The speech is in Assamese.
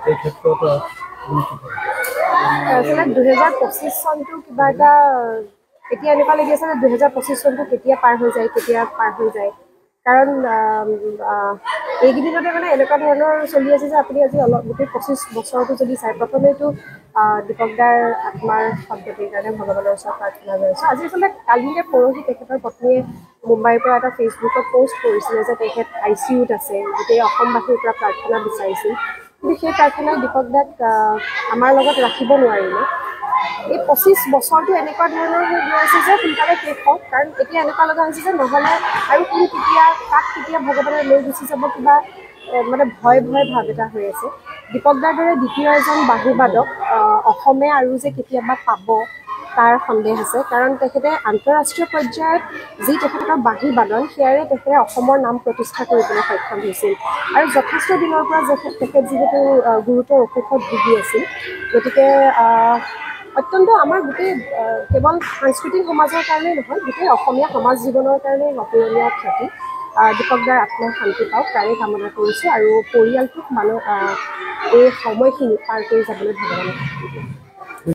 এই ক্ষেত্ৰত আসলে 2025 চনটো কিবা এটা এতিয়া এনেকুৱা লাগি আছে যে 2025 চনটো কেতিয়া পাৰ হৈ যায় কাৰণ এইকেইদিনতে মানে এনেকুৱা ধৰণৰ চলি আছে যে আপুনি আজি অলপ গোটেই 25 বছৰটো যদি চাই প্ৰথমেতো দীপক দাৰ আত্মাৰ শব্দটিৰ কাৰণে ভগৱানৰ ওচৰত প্ৰাৰ্থনা জনাইছোঁ আজি আচলতে কালি নে পৰহি তেখেতৰ পত্নীয়ে মুম্বাইৰ পৰা এটা ফেচবুকত পষ্ট কৰিছিলে যে তেখেত ICUত আছে গোটেই অসমবাসীৰ পৰা প্ৰাৰ্থনা বিচাৰিছিল কিন্তু সেই প্ৰাৰ্থনাই দীপক দাক আমাৰ লগত ৰাখিব নোৱাৰিলে এই 25 বছৰটো এনেকুৱা ধৰণৰ হৈ গৈ আছে যে সোনকালে শেষ হওক কাৰণ এতিয়া এনেকুৱা লগা হৈছে যে নহ'লে আৰু কোন কেতিয়া ভগৱানে লৈ গুচি যাব কিবা মানে ভয় ভাৱ এটা হৈ আছে দীপক দাৰ দৰে দ্বিতীয় এজন বাহুবাদক অসমে আৰু যে কেতিয়াবা পাব তাৰ সন্দেহ আছে কাৰণ তেখেতে আন্তঃৰাষ্ট্ৰীয় পৰ্যায়ত যি তেখেতৰ বাঁহী বাদন সেয়াৰে তেখেতে অসমৰ নাম প্ৰতিষ্ঠা কৰিবলৈ সক্ষম হৈছিল আৰু যথেষ্ট দিনৰ পৰা তেখেত যিহেতু গুৰুতৰ অসুখত ভুগি আছিল গতিকে অত্যন্ত আমাৰ গোটেই কেৱল সাংস্কৃতিক সমাজৰ কাৰণেই নহয় গোটেই অসমীয়া সমাজ জীৱনৰ কাৰণে অপূৰণীয় ক্ষতি দীপক দাৰ আত্মাই শান্তি পাওক তাৰে কামনা কৰিছোঁ আৰু পৰিয়ালটোক এই সময়খিনি পাৰ কৰি যাবলৈ ভগৱানে